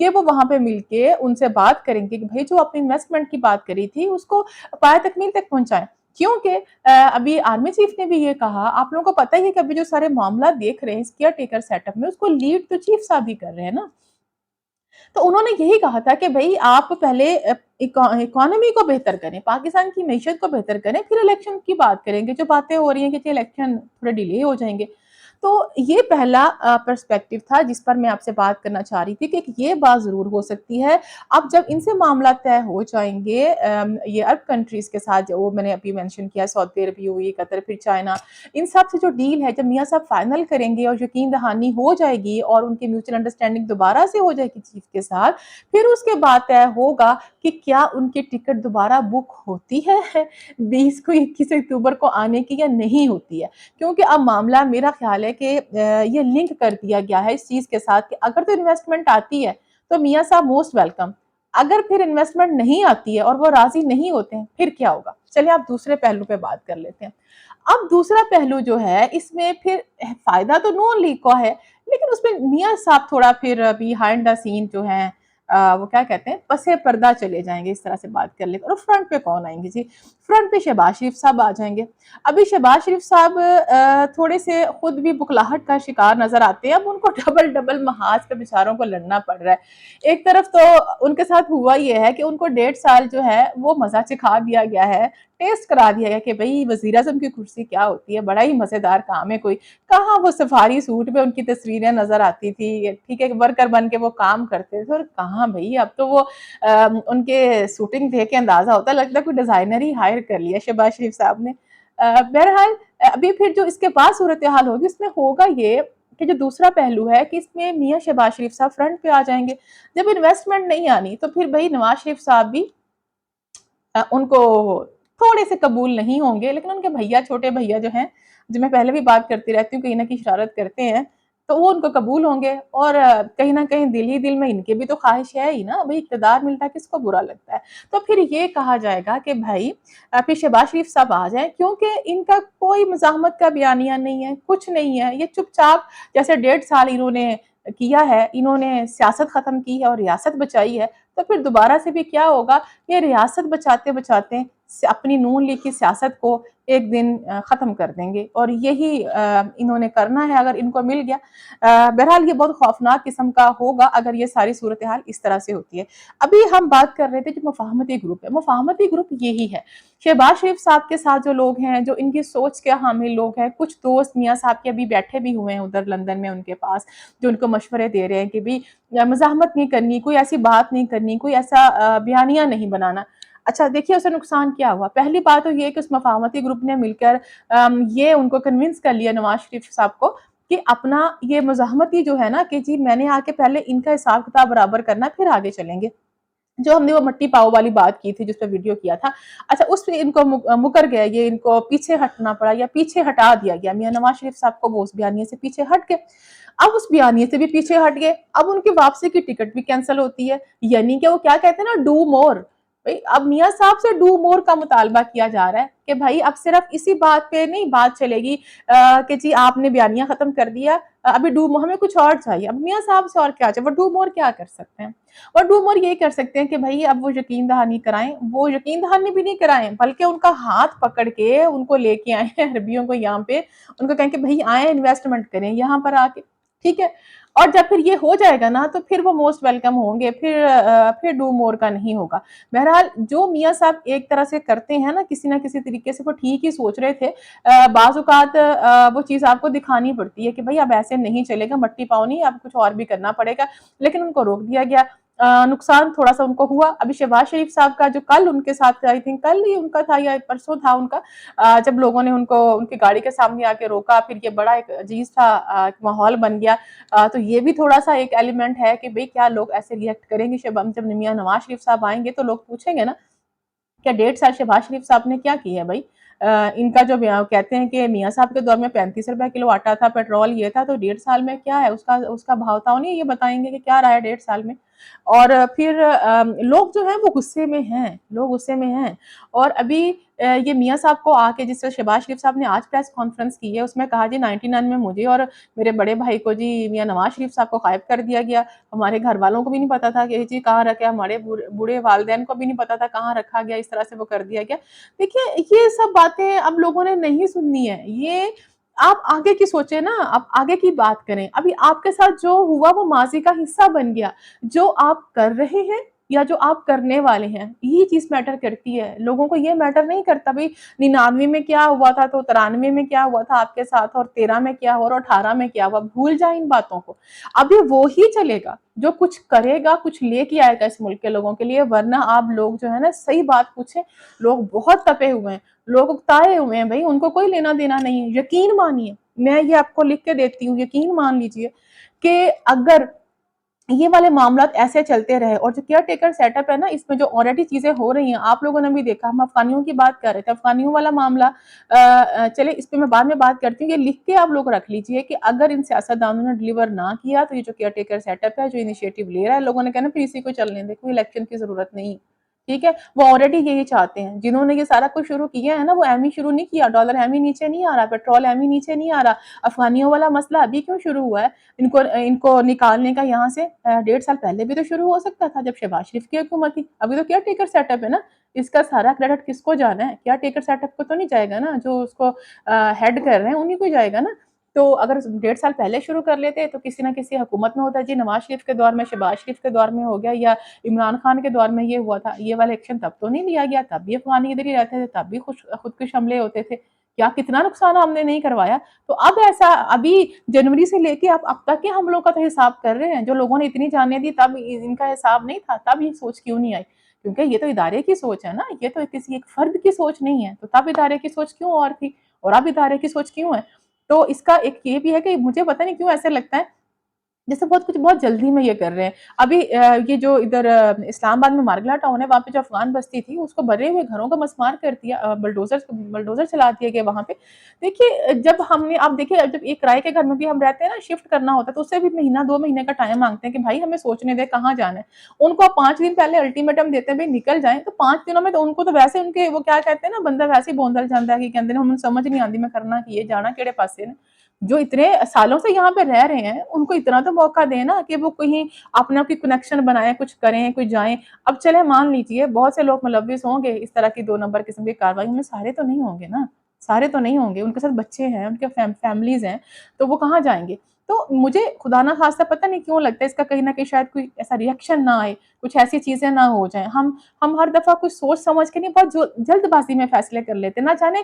کہ وہ وہاں پہ مل کے ان سے بات کریں گے کہ بھائی جو اپنی انویسٹمنٹ کی بات کری تھی اس کو پایہ تکمیل تک پہنچائیں۔ کیونکہ ابھی آرمی چیف نے بھی یہ کہا، آپ لوگوں کو پتہ ہی ہے کہ ابھی جو سارے معاملات دیکھ رہے ہیں اس کیئر ٹیکر سیٹ اپ میں، اس کو لیڈ تو چیف صاحب ہی کر رہے ہیں نا۔ تو انہوں نے یہی کہا تھا کہ بھائی آپ پہلے اکانومی کو بہتر کریں، پاکستان کی معیشت کو بہتر کریں، پھر الیکشن کی بات کریں گے۔ جو باتیں ہو رہی ہیں کہ الیکشن تھوڑے ڈیلے ہو جائیں گے، تو یہ پہلا پرسپیکٹیو تھا جس پر میں آپ سے بات کرنا چاہ رہی تھی کہ یہ بات ضرور ہو سکتی ہے۔ اب جب ان سے معاملات طے ہو جائیں گے یہ عرب کنٹریز کے ساتھ، جو میں نے ابھی مینشن کیا، سعودی عرب، UAE، قطر، پھر چائنا، ان سب سے جو ڈیل ہے جب میاں صاحب فائنل کریں گے اور یقین دہانی ہو جائے گی اور ان کی میوچل انڈرسٹینڈنگ دوبارہ سے ہو جائے گی چیف کے ساتھ، پھر اس کے بعد طے ہوگا کہ کیا ان کی ٹکٹ دوبارہ بک ہوتی ہے 20 کو 21 اکتوبر کو آنے کی یا نہیں ہوتی ہے۔ کیونکہ اب معاملہ میرا خیال ہے کہ یہ لنک کر دیا گیا ہے اس چیز کے ساتھ کہ اگر تو انویسٹمنٹ آتی ہے تو میاں صاحب موسٹ ویلکم، اگر پھر انویسٹمنٹ نہیں آتی ہے اور وہ راضی نہیں ہوتے ہیں پھر کیا ہوگا۔ چلیے آپ دوسرے پہلو پہ بات کر لیتے ہیں۔ اب دوسرا پہلو جو ہے اس میں پھر فائدہ تو نون لیگ کو ہے، لیکن اس میں میاں صاحب تھوڑا پھر بیہائنڈ دا سین جو ہیں وہ کیا کہتے ہیں پسے پردہ چلے جائیں گے، اس طرح سے بات کر لیتے ہیں۔ اور فرنٹ پہ کون آئیں گے جی؟ فرنٹ پہ شہباز شریف صاحب آ جائیں گے۔ ابھی شہباز شریف صاحب تھوڑے سے خود بھی بخلاہٹ کا شکار نظر آتے ہیں، اب ان کو ڈبل محاذ پہ بیچاروں کو لڑنا پڑ رہا ہے۔ ایک طرف تو ان کے ساتھ ہوا یہ ہے کہ ان کو 1.5 سال جو ہے وہ مزہ چکھا دیا گیا ہے، ٹیسٹ کرا دیا گیا کہ بھئی وزیر اعظم کی کرسی کیا ہوتی ہے، بڑا ہی مزیدار کام ہے کوئی۔ کہاں وہ سفاری سوٹ میں ان کی تصویریں نظر آتی تھی، ٹھیک ہے ورکر بن کے وہ کام کرتے تھے، اور کہاں بھئی اب تو وہ ان کے سوٹنگ دیکھ کے اندازہ ہوتا ہے، لگتا ہے کوئی ڈیزائنر ہی ہائر کر لیا شہباز شریف صاحب نے۔ بہرحال ابھی پھر جو اس کے بعد صورتحال ہوگی اس میں ہوگا یہ کہ جو دوسرا پہلو ہے کہ اس میں میاں شہباز شریف صاحب فرنٹ پہ آ جائیں گے۔ جب انویسٹمنٹ نہیں آنی تو پھر بھئی نواز شریف صاحب بھی ان کو تھوڑے سے قبول نہیں ہوں گے، لیکن ان کے بھیا، چھوٹے بھیا جو ہیں، جو میں پہلے بھی بات کرتی رہتی ہوں، کہیں نہ کہیں اشارت کرتے ہیں، تو وہ ان کو قبول ہوں گے۔ اور کہیں نہ کہیں دل ہی دل میں ان کی بھی تو خواہش ہے ہی نا، بھئی اقتدار ملتا کس کو برا لگتا ہے۔ تو پھر یہ کہا جائے گا کہ بھائی پھر شہباز شریف صاحب آ جائیں، کیونکہ ان کا کوئی مزاحمت کا بیانیہ نہیں ہے، کچھ نہیں ہے، یہ چپ چاپ جیسے 1.5 سال انہوں نے کیا ہے، انہوں نے سیاست ختم کی ہے اور ریاست بچائی ہے، تو پھر دوبارہ سے بھی کیا ہوگا، یہ ریاست بچاتے بچاتے اپنی نون لیگ کی سیاست کو ایک دن ختم کر دیں گے، اور یہی انہوں نے کرنا ہے اگر ان کو مل گیا۔ بہرحال یہ بہت خوفناک قسم کا ہوگا اگر یہ ساری صورتحال اس طرح سے ہوتی ہے۔ ابھی ہم بات کر رہے تھے جو مفاہمتی گروپ ہے، مفاہمتی گروپ یہی ہے۔ شہباز شریف صاحب کے ساتھ جو لوگ ہیں، جو ان کی سوچ کے حامل لوگ ہیں، کچھ دوست میاں صاحب کے ابھی بیٹھے بھی ہوئے ہیں ادھر لندن میں ان کے پاس، جو ان کو مشورے دے رہے ہیں کہ بھی مزاحمت نہیں کرنی، کوئی ایسی بات نہیں کرنی، کوئی ایسا بیانیہ نہیں بنانا۔ اچھا دیکھیے اسے نقصان کیا ہوا۔ پہلی بات تو یہ کہ اس مفاہمتی گروپ نے مل کر یہ ان کو کنونس کر لیا نواز شریف صاحب کو کہ اپنا یہ مزاحمتی جو ہے نا کہ جی میں نے آ کے پہلے ان کا حساب کتاب برابر کرنا پھر آگے چلیں گے۔ جو ہم نے وہ مٹی پاؤ والی بات کی تھی جس پہ ویڈیو کیا تھا، اچھا اس پہ ان کو مکر گیا، یہ ان کو پیچھے ہٹنا پڑا یا پیچھے ہٹا دیا گیا۔ میاں نواز شریف صاحب کو وہ اس بیانیے سے پیچھے ہٹ گئے، اب اس بیانیے سے بھی پیچھے ہٹ گئے، اب ان کی واپسی کی ٹکٹ بھی کینسل ہوتی ہے، یعنی کہ وہ کیا کہتے ہیں نا ڈو مور۔ اب میاں صاحب سے ڈو مور کا مطالبہ کیا جا رہا ہے کہ بھائی اب صرف اسی بات پہ نہیں بات چلے گی کہ جی آپ نے بیانیہ ختم کر دیا، ابھی ڈو مور ہمیں کچھ اور چاہیے۔ اب میاں صاحب سے اور کیا چاہیے، وہ ڈو مور کیا کر سکتے ہیں؟ اور ڈو مور یہ کر سکتے ہیں کہ بھائی اب وہ یقین دہانی کرائیں، وہ یقین دہانی بھی نہیں کرائیں بلکہ ان کا ہاتھ پکڑ کے ان کو لے کے آئیں عربیوں کو یہاں پہ، ان کو کہیں کہ بھائی آئیں انویسٹمنٹ کریں یہاں پر آ کے، ٹھیک ہے۔ اور جب پھر یہ ہو جائے گا نا تو پھر وہ موسٹ ویلکم ہوں گے، پھر ڈو مور کا نہیں ہوگا۔ بہرحال جو میاں صاحب ایک طرح سے کرتے ہیں نا کسی نہ کسی طریقے سے وہ ٹھیک ہی سوچ رہے تھے، بعض اوقات وہ چیز آپ کو دکھانی پڑتی ہے کہ بھئی اب ایسے نہیں چلے گا، مٹی پاؤ نہیں، اب کچھ اور بھی کرنا پڑے گا، لیکن ان کو روک دیا گیا۔ نقصان تھوڑا سا ان کو ہوا۔ ابھی شہباز شریف صاحب کا جو کل ان کے ساتھ آئی تھنک کل ہی ان کا تھا یا پرسوں تھا ان کا، جب لوگوں نے ان کو ان کی گاڑی کے سامنے آ کے روکا، پھر یہ بڑا ایک عجیب سا ماحول بن گیا، تو یہ بھی تھوڑا سا ایک ایلیمنٹ ہے کہ بھئی کیا لوگ ایسے ریئیکٹ کریں گے جب میاں نواز شریف صاحب آئیں گے تو لوگ پوچھیں گے نا کیا 1.5 سال شہباز شریف صاحب نے کیا کی ہے بھائی؟ ان کا جو کہتے ہیں کہ میاں صاحب کے دور میں 35 روپے کلو آٹا تھا، پیٹرول یہ تھا، تو 1.5 سال میں کیا ہے اس کا بھاؤ تاؤ نہیں یہ بتائیں گے کہ کیا رہا ہے 1.5 سال میں۔ اور پھر لوگ جو ہیں وہ غصے میں ہیں، لوگ غصے میں ہیں۔ اور ابھی یہ میاں صاحب کو آ کے، جس طرح شہباز شریف صاحب نے آج پریس کانفرنس کی ہے، اس میں کہا جی 99 میں مجھے اور میرے بڑے بھائی کو جی میاں نواز شریف صاحب کو غائب کر دیا گیا، ہمارے گھر والوں کو بھی نہیں پتا تھا کہ جی کہاں رکھا، ہمارے بوڑھے والدین کو بھی نہیں پتا تھا کہاں رکھا گیا، اس طرح سے وہ کر دیا گیا۔ دیکھیے یہ سب باتیں اب لوگوں نے نہیں سننی ہے، یہ آپ آگے کی سوچیں نا، آپ آگے کی بات کریں۔ ابھی آپ کے ساتھ جو ہوا وہ ماضی کا حصہ بن گیا، جو آپ کر رہے ہیں یا جو آپ کرنے والے ہیں، یہ چیز میٹر کرتی ہے۔ لوگوں کو یہ میٹر نہیں کرتا بھئی 99 میں کیا ہوا تھا تو 93 میں کیا ہوا تھا آپ کے ساتھ، اور 13 میں کیا ہوا اور 18 میں کیا ہوا، بھول جائیں ان باتوں کو۔ ابھی وہی چلے گا جو کچھ کرے گا، کچھ لے کے آئے گا اس ملک کے لوگوں کے لیے، ورنہ آپ لوگ جو ہے نا صحیح بات پوچھیں، لوگ بہت تپے ہوئے ہیں، لوگ اکتائے ہوئے ہیں بھائی، ان کو کوئی لینا دینا نہیں ہے۔ یقین مانیے، میں یہ آپ کو لکھ کے دیتی ہوں، یقین مان لیجئے کہ اگر یہ والے معاملات ایسے چلتے رہے، اور جو کیئر ٹیکر سیٹ اپ ہے نا، اس میں جو آلریڈی چیزیں ہو رہی ہیں، آپ لوگوں نے بھی دیکھا، ہم افغانیوں کی بات کر رہے تھے، افغانیوں والا معاملہ چلے اس پہ میں بعد میں بات کرتی ہوں، یہ لکھ کے آپ لوگ رکھ لیجئے کہ اگر ان سیاستدانوں نے ڈیلیور نہ کیا تو یہ جو کیئر ٹیکر سیٹ اپ ہے، جو انیشیٹو لے رہا ہے، لوگوں نے کہنا پھر اسی کو چلنے دے، کوئی الیکشن کی ضرورت نہیں، ٹھیک ہے۔ وہ آلریڈی یہی چاہتے ہیں، جنہوں نے یہ سارا کچھ شروع کیا ہے نا، وہ ایم ہی شروع نہیں کیا، ڈالر ایم ہی نیچے نہیں آ رہا، پیٹرول ایم ہی نیچے نہیں آ رہا، افغانیوں والا مسئلہ ابھی کیوں شروع ہوا ہے؟ ان کو نکالنے کا یہاں سے 1.5 سال پہلے بھی تو شروع ہو سکتا تھا، جب شہباز شریف کی حکومت تھی۔ ابھی تو کیئر ٹیکر سیٹ اپ ہے نا، اس کا سارا کریڈٹ کس کو جانا ہے؟ کیئر ٹیکر سیٹ اپ کو تو نہیں جائے گا نا، جو اس کو ہیڈ کر رہے ہیں انہیں کو جائے گا نا۔ تو اگر 1.5 سال پہلے شروع کر لیتے تو کسی نہ کسی حکومت میں ہوتا، جی نواز شریف کے دور میں، شہباز شریف کے دور میں ہو گیا، یا عمران خان کے دور میں یہ ہوا تھا، یہ والا ایکشن تب تو نہیں لیا گیا، تب بھی افغانی ادھر ہی رہتے تھے، تب بھی خودکش حملے ہوتے تھے، کیا کتنا نقصان ہم نے نہیں کروایا؟ تو اب ایسا ابھی جنوری سے لے کے اب تک کے حملوں کا تو حساب کر رہے ہیں، جو لوگوں نے اتنی جانیں دی تب ان کا حساب نہیں تھا، تب یہ سوچ کیوں نہیں آئی؟ کیونکہ یہ تو ادارے کی سوچ ہے نا، یہ تو کسی ایک فرد کی سوچ نہیں ہے، تو تب ادارے کی سوچ کیوں اور تھی، اور اب ادارے کی سوچ کیوں ہے؟ تو اس کا ایک یہ بھی ہے کہ مجھے پتہ نہیں کیوں ایسے لگتا ہے جیسے بہت کچھ بہت جلدی میں یہ کر رہے ہیں۔ ابھی یہ جو ادھر اسلام آباد میں مارگلا ٹاؤن ہے، وہاں پہ جو افغان بستی تھی، اس کو بھرے ہوئے گھروں کا مسمار کر دیا، بلڈوزر چلا دیا گیا وہاں پہ۔ دیکھیے جب ہم نے، آپ دیکھیے جب ایک کرائے کے گھر میں بھی ہم رہتے ہیں نا، شفٹ کرنا ہوتا ہے تو اس سے بھی مہینہ 2 مہینے کا ٹائم مانگتے ہیں کہ بھائی ہمیں سوچنے دے کہاں جانا ہے۔ ان کو آپ 5 دن پہلے الٹیمیٹم دیتے ہیں بھائی نکل جائیں، تو 5 دنوں میں تو ان کو تو ویسے ان کے وہ کیا کہتے ہیں نا، بندہ ویسے ہی بوندل جاتا ہے کہ کہتے ہیں ہمیں سمجھ نہیں آتی میں کرنا کہ یہ جانا کیڑے پاسے نے۔ جو اتنے سالوں سے یہاں پہ رہ رہے ہیں ان کو اتنا تو موقع دیں نا کہ وہ کہیں اپنا کوئی کنیکشن بنائیں، کچھ کریں، کوئی جائیں۔ اب چلے مان لیجئے بہت سے لوگ ملوث ہوں گے اس طرح کی 2 نمبر قسم کی کارروائیوں میں، سارے تو نہیں ہوں گے نا، سارے تو نہیں ہوں گے، ان کے ساتھ بچے ہیں، ان کے فیملیز ہیں، تو وہ کہاں جائیں گے؟ تو مجھے خدا نہ خواستہ پتہ نہیں کیوں لگتا ہے اس کا کہیں نہ کہیں شاید کوئی ایسا ریئیکشن نہ آئے، کچھ ایسی چیزیں نہ ہو جائیں۔ ہم ہر دفعہ کچھ سوچ سمجھ کے نہیں، بہت جلد بازی میں فیصلے کر لیتے ہیں، نہ جانے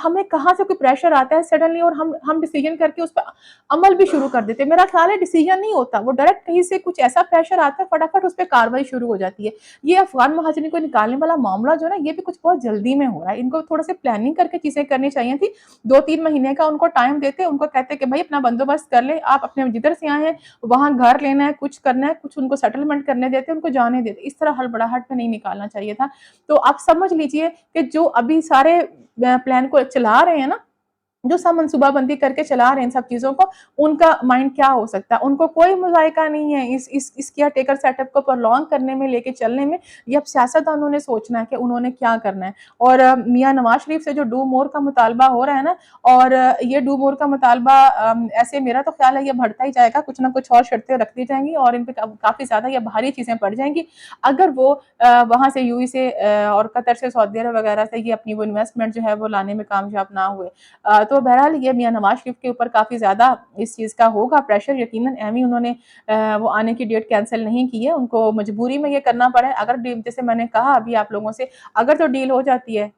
ہمیں کہاں سے کوئی پریشر آتا ہے سڈنلی، اور ہم ڈیسیژن کر کے اس پہ عمل بھی شروع کر دیتے ہیں۔ میرا خیال ہے ڈیسیژن نہیں ہوتا، وہ ڈائریکٹ کہیں سے کچھ ایسا پریشر آتا ہے، فٹافٹ اس پہ کاروائی شروع ہو جاتی ہے۔ یہ افغان مہاجرین کو نکالنے والا معاملہ جو ہے نا، یہ بھی کچھ بہت جلدی میں ہو رہا ہے۔ ان کو تھوڑا سے پلاننگ کر کے چیزیں کرنی چاہیے تھی، 2-3 مہینے کا ان کو ٹائم دیتے، ان کو کہتے کہ بھائی اپنا بندوبست کر لیں، آپ اپنے جدھر سے آئے ہیں وہاں گھر لینا ہے، کچھ کرنا ہے، کچھ ان کو سیٹلمنٹ کرنے دیتے، ان کو جانے دیتے، اس طرح ہڑبڑاہٹ میں نہیں نکالنا چاہیے تھا۔ تو آپ سمجھ لیجئے کہ جو ابھی سارے پلان کو چلا رہے ہیں نا، جو سب منصوبہ بندی کر کے چلا رہے ہیں ان سب چیزوں کو، ان کا مائنڈ کیا ہو سکتا ہے؟ ان کو کوئی مذائقہ نہیں ہے اس کیئر ٹیکر سیٹ اپ کو پرلونگ کرنے میں، لے کے چلنے میں۔ یہ اب سیاستدانوں نے سوچنا ہے کہ انہوں نے کیا کرنا ہے۔ اور میاں نواز شریف سے جو ڈو مور کا مطالبہ ہو رہا ہے نا، اور یہ ڈو مور کا مطالبہ ایسے میرا تو خیال ہے یہ بڑھتا ہی جائے گا، کچھ نہ کچھ اور شرطیں رکھ دی جائیں گی، اور ان پہ کافی زیادہ یا بھاری چیزیں پڑ جائیں گی اگر وہ وہاں سے یو ای سے اور قطر سے، سعودی عرب وغیرہ سے یہ اپنی وہ انویسٹمنٹ جو ہے وہ لانے میں کامیاب نہ ہوئے۔ تو بہرحال یہ میاں نواز شریف کے اوپر کافی زیادہ اس چیز کا ہوگا پریشر، یقیناً ایویں انہوں نے وہ آنے کی ڈیٹ کینسل نہیں کی ہے، ان کو مجبوری میں یہ کرنا پڑا ہے۔ اگر جیسے میں نے کہا ابھی آپ لوگوں سے، اگر تو ڈیل ہو جاتی ہے،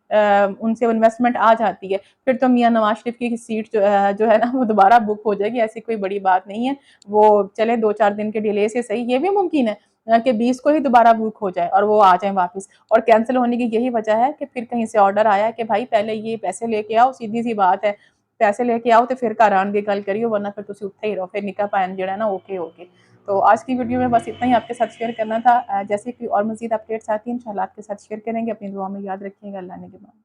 ان سے انویسٹمنٹ آ جاتی ہے، پھر تو میاں نواز شریف کی سیٹ جو ہے نا وہ دوبارہ بک ہو جائے گی، ایسی کوئی بڑی بات نہیں ہے۔ وہ چلے 2-4 دن کے ڈیلے سے صحیح، یہ بھی ممکن ہے کہ 20 کو ہی دوبارہ بک ہو جائے اور وہ آ جائیں واپس۔ اور کینسل ہونے کی یہی وجہ ہے کہ پھر کہیں سے آرڈر آیا ہے کہ بھائی پہلے یہ پیسے لے کے آؤ، سیدھی سی بات ہے، پیسے لے کے آؤ تو پھر گھر دی گل کریو، ورنہ پھر تسی اتھے ہی رہو، پھر نکاح پائن جڑا ہے نا اوکے اوکے۔ تو آج کی ویڈیو میں بس اتنا ہی آپ کے ساتھ شیئر کرنا تھا۔ جیسے کہ اور مزید اپڈیٹس آتی ہیں انشاءاللہ آپ کے ساتھ شیئر کریں گے۔ اپنی دعا میں یاد رکھیے گا۔ اللہ نے کے بعد